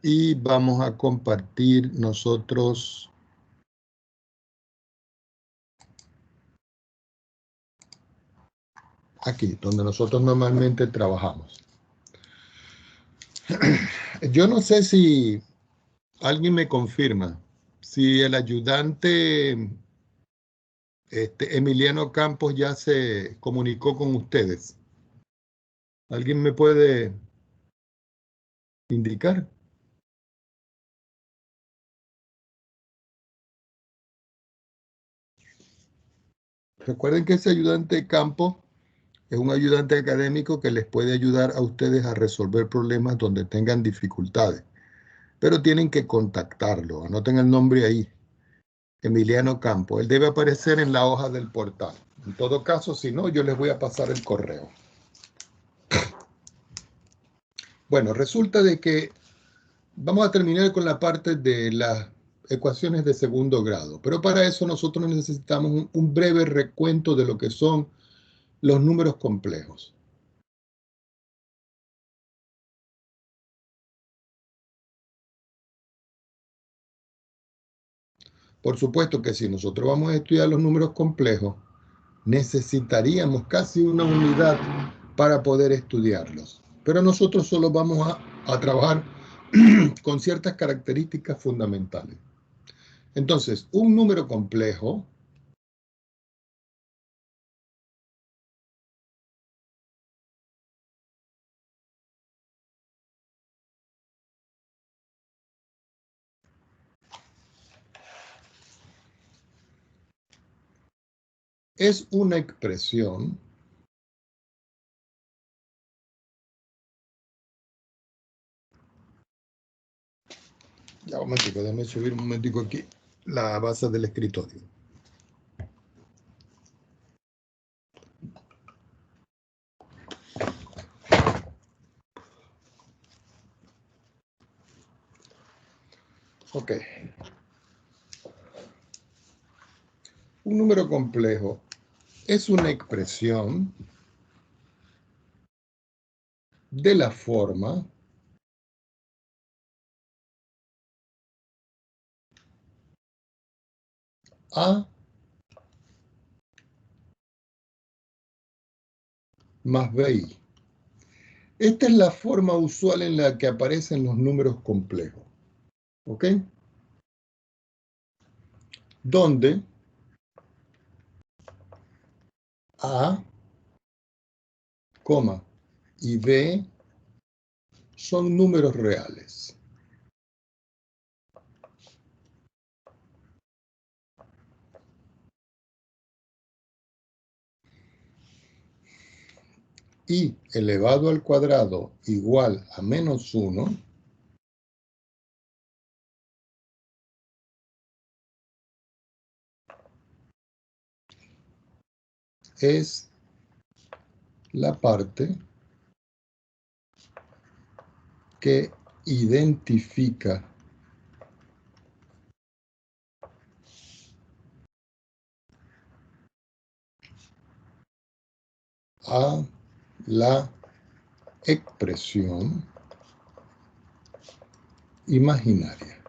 Y vamos a compartir nosotros aquí, donde nosotros normalmente trabajamos. Yo no sé si alguien me confirma, si el ayudante Emiliano Campos ya se comunicó con ustedes. ¿Alguien me puede indicar? Recuerden que ese ayudante Campos es un ayudante académico que les puede ayudar a ustedes a resolver problemas donde tengan dificultades. Pero tienen que contactarlo. Anoten el nombre ahí. Emiliano Campos. Él debe aparecer en la hoja del portal. En todo caso, si no, yo les voy a pasar el correo. Bueno, resulta de que vamos a terminar con la parte de las ecuaciones de segundo grado. Pero para eso nosotros necesitamos un breve recuento de lo que son los números complejos. Por supuesto que si nosotros vamos a estudiar los números complejos, necesitaríamos casi una unidad para poder estudiarlos. Pero nosotros solo vamos a trabajar con ciertas características fundamentales. Entonces, un número complejo es una expresión ya un momentico, déjame subir un momentico aquí la base del escritorio. Ok. Un número complejo es una expresión de la forma A más BI. Esta es la forma usual en la que aparecen los números complejos. ¿Ok? Donde A, y B son números reales. Y elevado al cuadrado igual a menos 1 es la parte que identifica a la expresión imaginaria.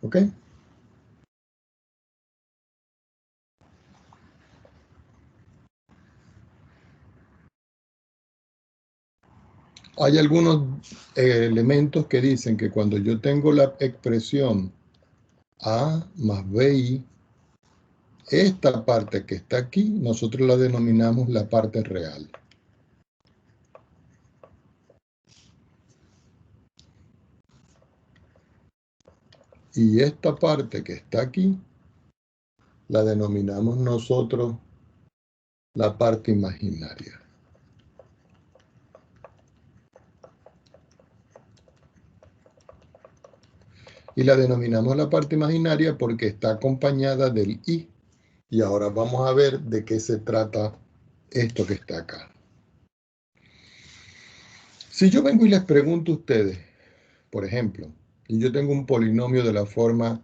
¿Ok? Hay algunos elementos que dicen que cuando yo tengo la expresión A más BI, esta parte que está aquí, nosotros la denominamos la parte real. Y esta parte que está aquí, la denominamos nosotros la parte imaginaria. Y la denominamos la parte imaginaria porque está acompañada del I. Y ahora vamos a ver de qué se trata esto que está acá. Si yo vengo y les pregunto a ustedes, por ejemplo, y yo tengo un polinomio de la forma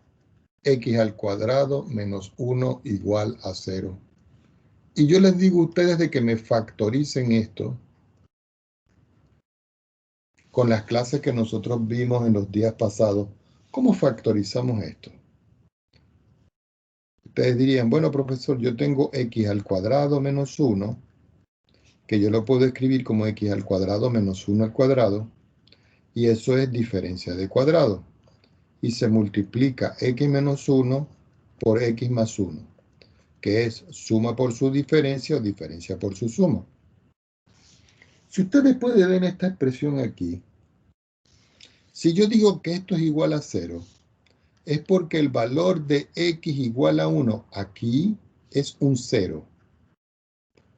x al cuadrado menos 1 igual a 0. Y yo les digo a ustedes de que me factoricen esto con las clases que nosotros vimos en los días pasados. ¿Cómo factorizamos esto? Ustedes dirían, bueno, profesor, yo tengo x al cuadrado menos 1, que yo lo puedo escribir como x al cuadrado menos 1 al cuadrado, y eso es diferencia de cuadrado. Y se multiplica x menos 1 por x más 1, que es suma por su diferencia o diferencia por su suma. Si ustedes pueden ver esta expresión aquí, si yo digo que esto es igual a 0, es porque el valor de x igual a 1 aquí es un 0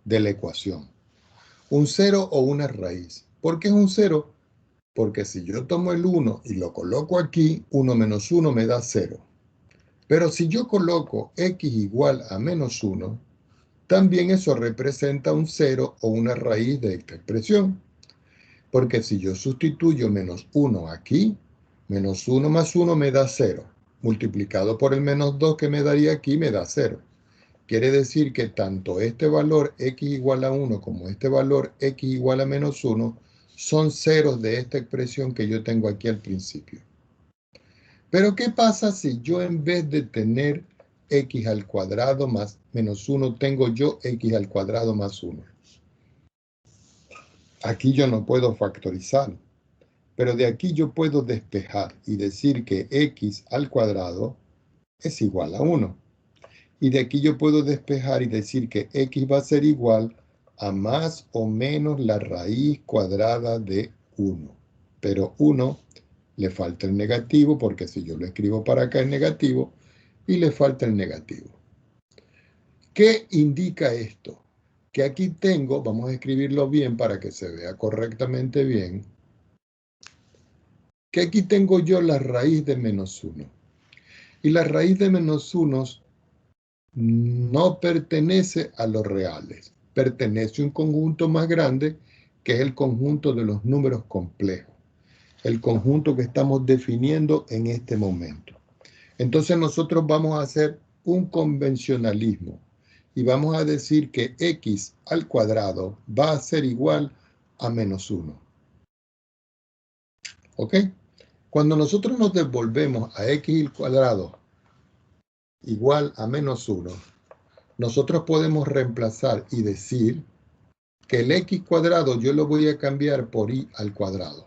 de la ecuación. Un 0 o una raíz. ¿Por qué es un 0? Porque si yo tomo el 1 y lo coloco aquí, 1 menos 1 me da 0. Pero si yo coloco x igual a menos 1, también eso representa un 0 o una raíz de esta expresión. Porque si yo sustituyo menos 1 aquí, menos 1 más 1 me da 0. Multiplicado por el menos 2 que me daría aquí me da 0. Quiere decir que tanto este valor x igual a 1 como este valor x igual a menos 1 son ceros de esta expresión que yo tengo aquí al principio. Pero ¿qué pasa si yo en vez de tener x al cuadrado más menos 1, tengo yo x al cuadrado más 1? Aquí yo no puedo factorizar, pero de aquí yo puedo despejar y decir que x al cuadrado es igual a 1. Y de aquí yo puedo despejar y decir que x va a ser igual a más o menos la raíz cuadrada de 1. Pero 1 le falta el negativo, porque si yo lo escribo para acá es negativo, y le falta el negativo. ¿Qué indica esto? Que aquí tengo, vamos a escribirlo bien para que se vea correctamente bien, que aquí tengo yo la raíz de menos 1. Y la raíz de menos 1 no pertenece a los reales, pertenece a un conjunto más grande que es el conjunto de los números complejos, el conjunto que estamos definiendo en este momento. Entonces nosotros vamos a hacer un convencionalismo y vamos a decir que x al cuadrado va a ser igual a menos 1. ¿Ok? Cuando nosotros nos devolvemos a x al cuadrado igual a menos 1, nosotros podemos reemplazar y decir que el x cuadrado yo lo voy a cambiar por y al cuadrado.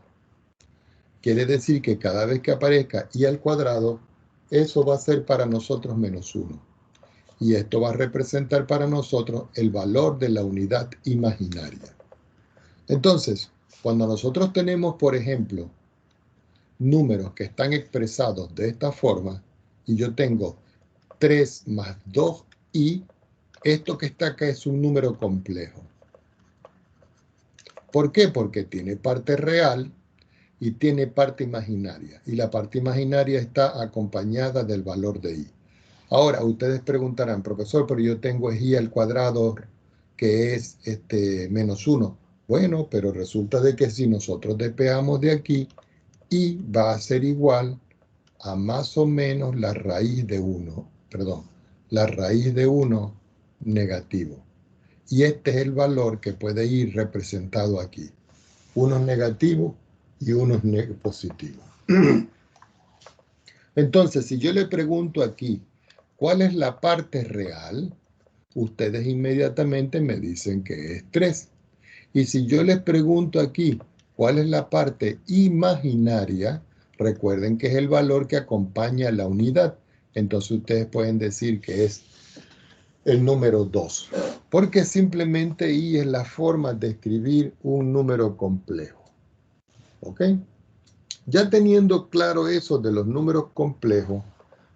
Quiere decir que cada vez que aparezca y al cuadrado, eso va a ser para nosotros menos 1. Y esto va a representar para nosotros el valor de la unidad imaginaria. Entonces, cuando nosotros tenemos, por ejemplo, números que están expresados de esta forma, y yo tengo 3 más 2i, esto que está acá es un número complejo. ¿Por qué? Porque tiene parte real y tiene parte imaginaria. Y la parte imaginaria está acompañada del valor de i. Ahora, ustedes preguntarán, profesor, pero yo tengo i al cuadrado que es menos 1. Bueno, pero resulta de que si nosotros despejamos de aquí, i va a ser igual a más o menos la raíz de 1, perdón, la raíz de 1 negativo. Y este es el valor que puede ir representado aquí. Unos negativos y unos positivos. Entonces, si yo le pregunto aquí, ¿cuál es la parte real? Ustedes inmediatamente me dicen que es 3. Y si yo les pregunto aquí, ¿cuál es la parte imaginaria? Recuerden que es el valor que acompaña a la unidad. Entonces ustedes pueden decir que es el número 2. Porque simplemente i es la forma de escribir un número complejo. ¿Ok? Ya teniendo claro eso de los números complejos,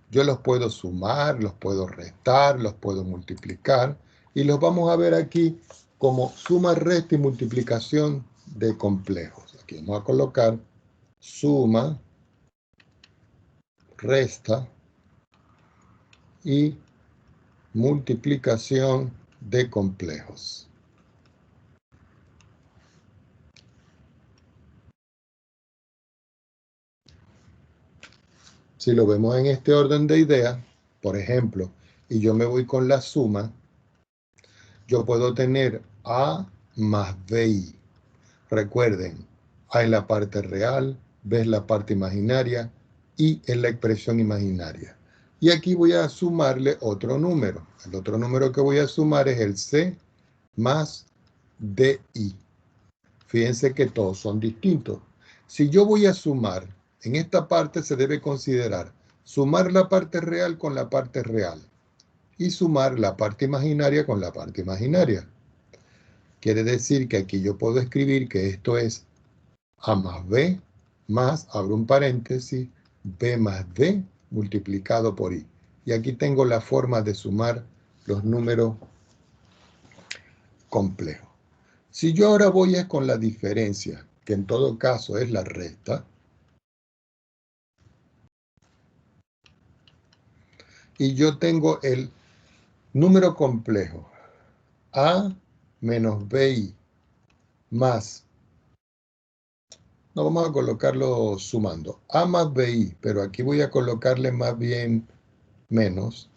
yo los puedo sumar, los puedo restar, los puedo multiplicar y los vamos a ver aquí como suma, resta y multiplicación de complejos. Aquí vamos a colocar suma, resta y multiplicación de complejos. Si lo vemos en este orden de ideas, por ejemplo, y yo me voy con la suma, yo puedo tener A más BI. Recuerden, A es la parte real, B es la parte imaginaria, I es la expresión imaginaria. Y aquí voy a sumarle otro número. El otro número que voy a sumar es el C más DI. Fíjense que todos son distintos. Si yo voy a sumar, en esta parte se debe considerar sumar la parte real con la parte real y sumar la parte imaginaria con la parte imaginaria. Quiere decir que aquí yo puedo escribir que esto es A más B más, abro un paréntesis, B más D multiplicado por I. Y aquí tengo la forma de sumar los números complejos. Si yo ahora voy con la diferencia, que en todo caso es la resta, y yo tengo el número complejo A menos BI más, no vamos a colocarlo sumando, A más BI, pero aquí voy a colocarle más bien menos,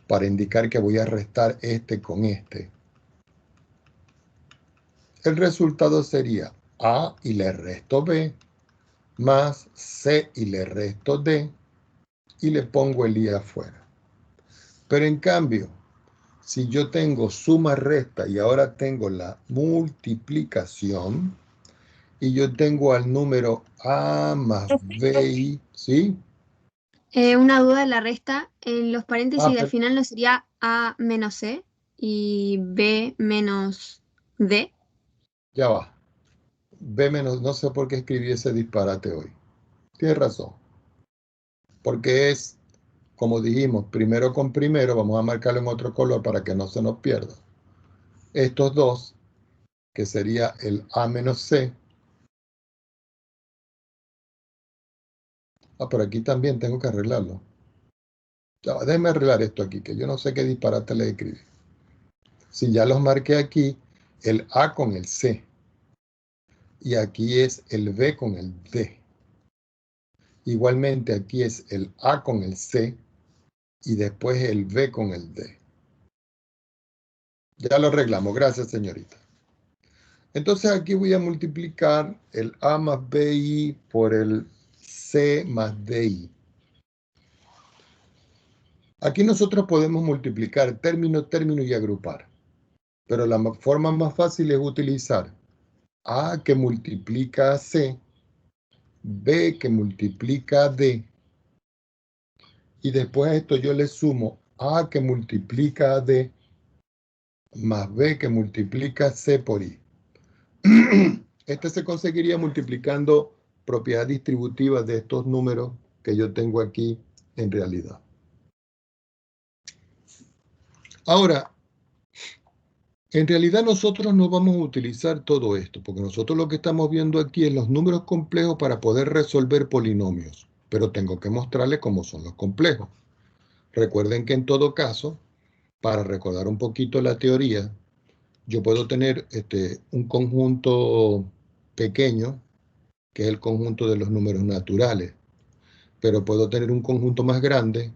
para indicar que voy a restar este con este. El resultado sería A y le resto B, más C y le resto D, y le pongo el I afuera. Pero en cambio, si yo tengo suma, resta y ahora tengo la multiplicación, y yo tengo al número A más BI, ¿sí? Una duda de la resta. En los paréntesis del Pero final no sería A menos C y B menos D. ya va. B menos, no sé por qué escribí ese disparate hoy. Tienes razón. Porque es, como dijimos, primero con primero, vamos a marcarlo en otro color para que no se nos pierda. Estos dos, que sería el A menos C. Pero aquí también tengo que arreglarlo. Ya va, déjeme arreglar esto aquí, que yo no sé qué disparate le escribí. Si ya los marqué aquí, el A con el C. Y aquí es el B con el D. Igualmente aquí es el A con el C y después el B con el D. Ya lo arreglamos, gracias señorita. Entonces aquí voy a multiplicar el A más BI por el C más DI. Aquí nosotros podemos multiplicar término, término y agrupar. Pero la forma más fácil es utilizar A que multiplica a C, B que multiplica a D, y después a esto yo le sumo A que multiplica a D más B que multiplica a C por I. Este se conseguiría multiplicando propiedad distributiva de estos números que yo tengo aquí en realidad. Ahora, en realidad nosotros no vamos a utilizar todo esto, porque nosotros lo que estamos viendo aquí es los números complejos para poder resolver polinomios, pero tengo que mostrarles cómo son los complejos. Recuerden que en todo caso, para recordar un poquito la teoría, yo puedo tener un conjunto pequeño, que es el conjunto de los números naturales, pero puedo tener un conjunto más grande,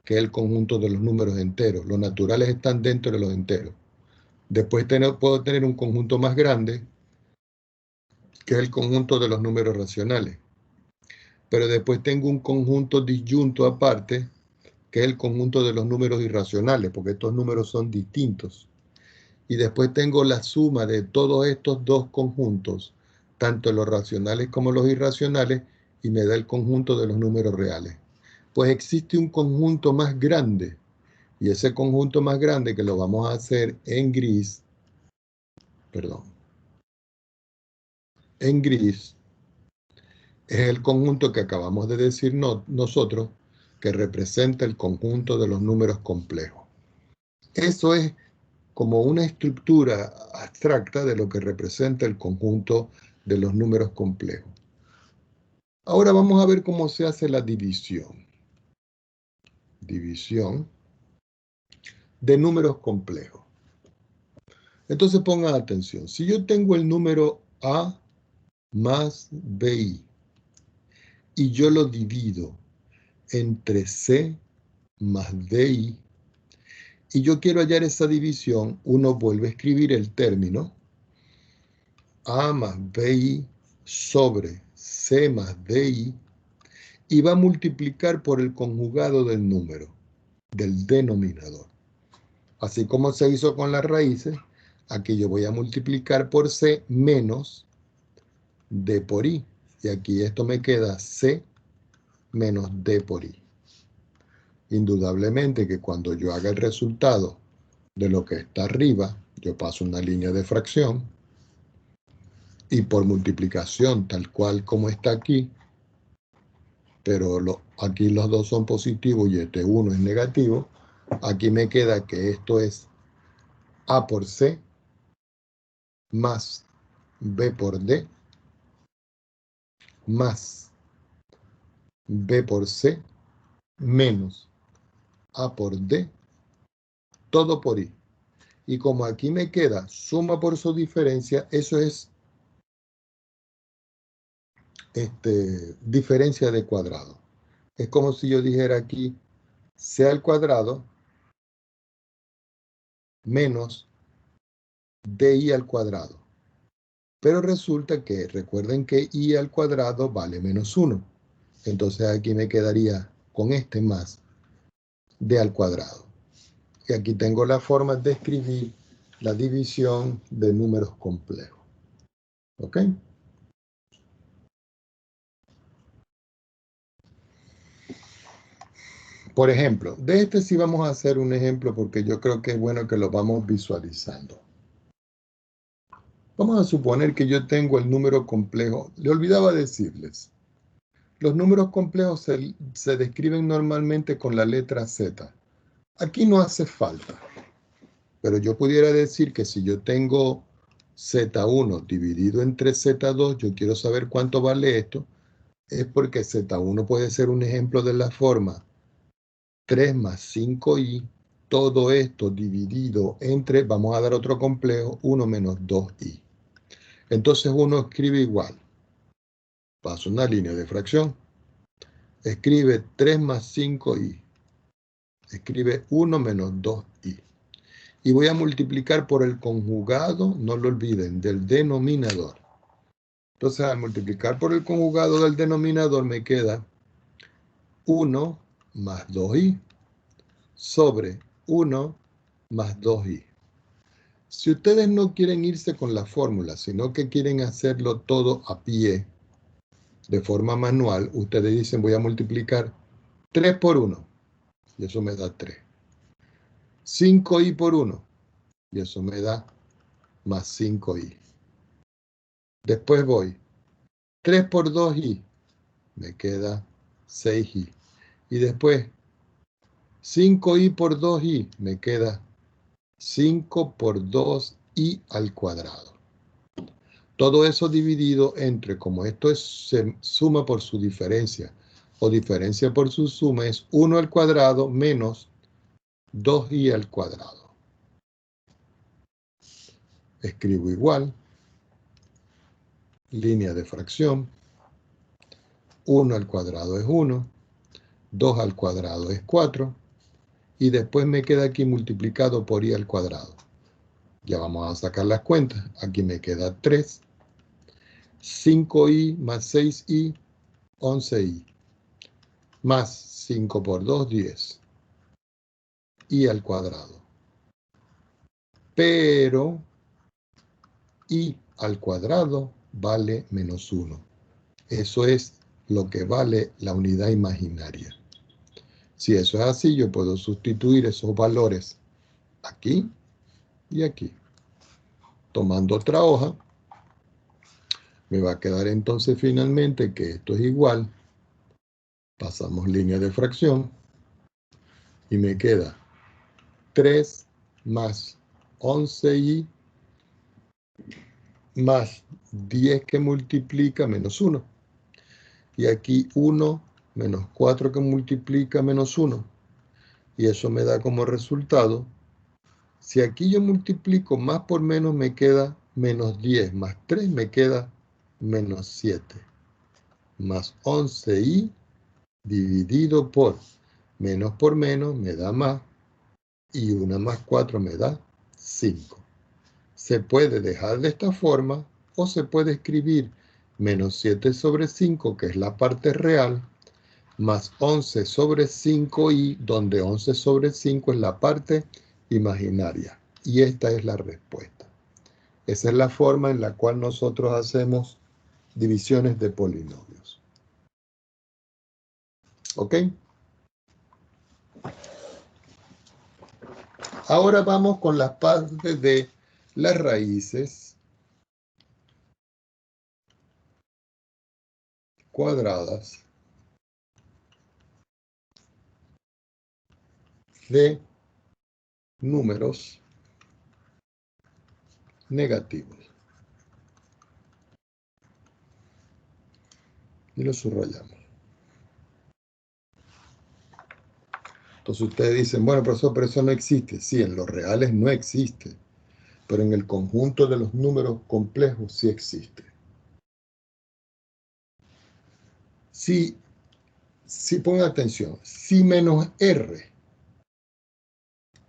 que es el conjunto de los números enteros. Los naturales están dentro de los enteros. Después puedo tener un conjunto más grande, que es el conjunto de los números racionales. Pero después tengo un conjunto disyunto aparte, que es el conjunto de los números irracionales, porque estos números son distintos. Y después tengo la suma de todos estos dos conjuntos, tanto los racionales como los irracionales, y me da el conjunto de los números reales. Pues existe un conjunto más grande, y ese conjunto más grande que lo vamos a hacer en gris, es el conjunto que acabamos de decir nosotros, que representa el conjunto de los números complejos. Eso es como una estructura abstracta de lo que representa el conjunto de los números complejos. Ahora vamos a ver cómo se hace la división. División de números complejos. Entonces pongan atención. Si yo tengo el número A más BI y yo lo divido entre C más DI y yo quiero hallar esa división, uno vuelve a escribir el término A más BI sobre C más DI y va a multiplicar por el conjugado del número, del denominador. Así como se hizo con las raíces, aquí yo voy a multiplicar por C menos D por I. Y aquí esto me queda C menos D por I. Indudablemente que cuando yo haga el resultado de lo que está arriba, yo paso una línea de fracción y por multiplicación tal cual como está aquí, pero aquí los dos son positivos y este 1 es negativo, aquí me queda que esto es A por C más B por D más B por C menos A por D, todo por I. Y como aquí me queda suma por su diferencia, eso es diferencia de cuadrado. Es como si yo dijera aquí C al cuadrado menos DI al cuadrado. Pero resulta que, recuerden que I al cuadrado vale menos 1. Entonces aquí me quedaría con este más D al cuadrado. Y aquí tengo la forma de escribir la división de números complejos. ¿Ok? Por ejemplo, de este sí vamos a hacer un ejemplo porque yo creo que es bueno que lo vamos visualizando. Vamos a suponer que yo tengo el número complejo. Le olvidaba decirles. Los números complejos se describen normalmente con la letra Z. Aquí no hace falta. Pero yo pudiera decir que si yo tengo Z1 dividido entre Z2, yo quiero saber cuánto vale esto, es porque Z1 puede ser un ejemplo de la forma 3 más 5i, todo esto dividido entre, vamos a dar otro complejo, 1 menos 2i. Entonces uno escribe igual, paso una línea de fracción, escribe 3 más 5i, escribe 1 menos 2i. Y voy a multiplicar por el conjugado, no lo olviden, del denominador. Entonces, al multiplicar por el conjugado del denominador me queda 1 más 2i sobre 1 más 2i. Si ustedes no quieren irse con la fórmula, sino que quieren hacerlo todo a pie, de forma manual, ustedes dicen voy a multiplicar 3 por 1, y eso me da 3. 5i por 1, y eso me da más 5i. Después voy 3 por 2i, me queda 6i. Y después 5i por 2i, me queda 5 por 2i al cuadrado. Todo eso dividido entre, como esto se suma por su diferencia, o diferencia por su suma, es 1 al cuadrado menos 2i al cuadrado. Escribo igual, línea de fracción, 1 al cuadrado es 1, 2 al cuadrado es 4, y después me queda aquí multiplicado por i al cuadrado. Ya vamos a sacar las cuentas. Aquí me queda 3. 5i más 6i, 11i. Más 5 por 2, 10. I al cuadrado. Pero i al cuadrado vale menos 1. Eso es lo que vale la unidad imaginaria. Si eso es así, yo puedo sustituir esos valores aquí y aquí. Tomando otra hoja, me va a quedar entonces finalmente que esto es igual. Pasamos línea de fracción y me queda 3 más 11i más 10 que multiplica menos 1. Y aquí 1 menos 4 que multiplica menos 1. Y eso me da como resultado, si aquí yo multiplico más por menos me queda menos 10, más 3 me queda menos 7. Más 11i dividido por menos me da más. y 1 más 4 me da 5. Se puede dejar de esta forma o se puede escribir menos 7 sobre 5, que es la parte real, más 11 sobre 5i, donde 11 sobre 5 es la parte imaginaria. Y esta es la respuesta. Esa es la forma en la cual nosotros hacemos divisiones de polinomios. ¿Ok? Ahora vamos con las partes de las raíces cuadradas de números negativos. Y lo subrayamos. Entonces ustedes dicen, bueno, profesor, pero eso no existe. Sí, en los reales no existe, pero en el conjunto de los números complejos sí existe. Si pongan atención, si menos r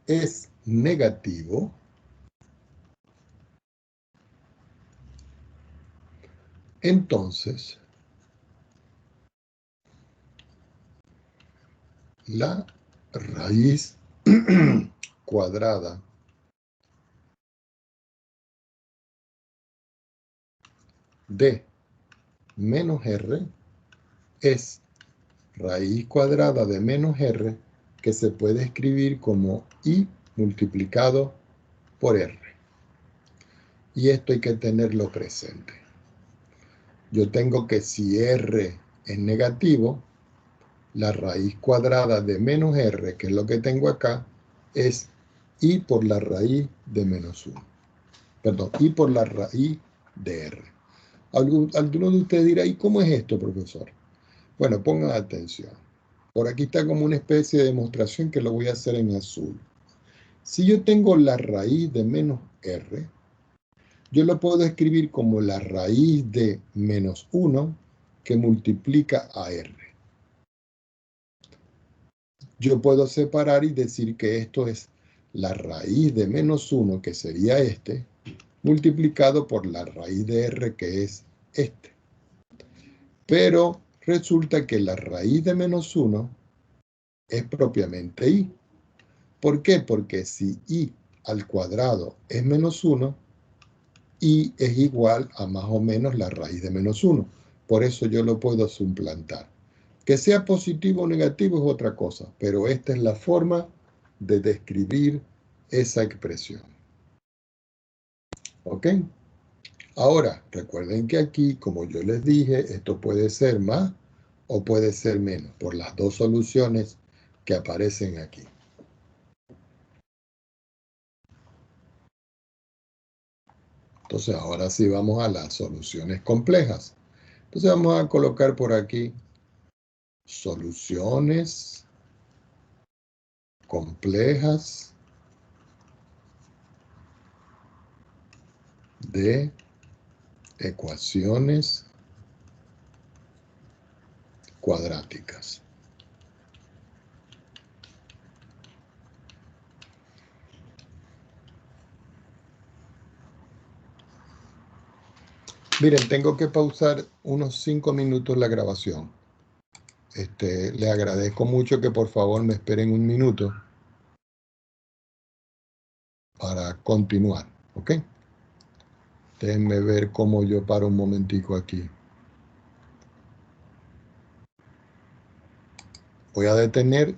es negativo, entonces la raíz cuadrada de menos r es raíz cuadrada de menos r, que se puede escribir como i multiplicado por r. Y esto hay que tenerlo presente. Yo tengo que si r es negativo, la raíz cuadrada de menos r, que es lo que tengo acá, es i por la raíz de menos 1. Perdón, i por la raíz de r. Alguno de ustedes dirá, ¿y cómo es esto, profesor? Bueno, pongan atención. Por aquí está como una especie de demostración que lo voy a hacer en azul. Si yo tengo la raíz de menos r, yo lo puedo escribir como la raíz de menos 1 que multiplica a r. Yo puedo separar y decir que esto es la raíz de menos 1, que sería este, multiplicado por la raíz de r, que es este. Pero resulta que la raíz de menos 1 es propiamente i. ¿Por qué? Porque si i al cuadrado es menos 1, i es igual a más o menos la raíz de menos 1. Por eso yo lo puedo suplantar. Que sea positivo o negativo es otra cosa, pero esta es la forma de describir esa expresión. ¿Ok? Ahora, recuerden que aquí, como yo les dije, esto puede ser más o puede ser menos, por las dos soluciones que aparecen aquí. Entonces, ahora sí vamos a las soluciones complejas. Entonces, vamos a colocar por aquí soluciones complejas de ecuaciones cuadráticas. Miren, tengo que pausar unos 5 minutos la grabación. Le agradezco mucho que por favor me esperen un minuto para continuar, ¿ok? Déjenme ver cómo yo paro un momentico aquí. Voy a detener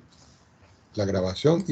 la grabación.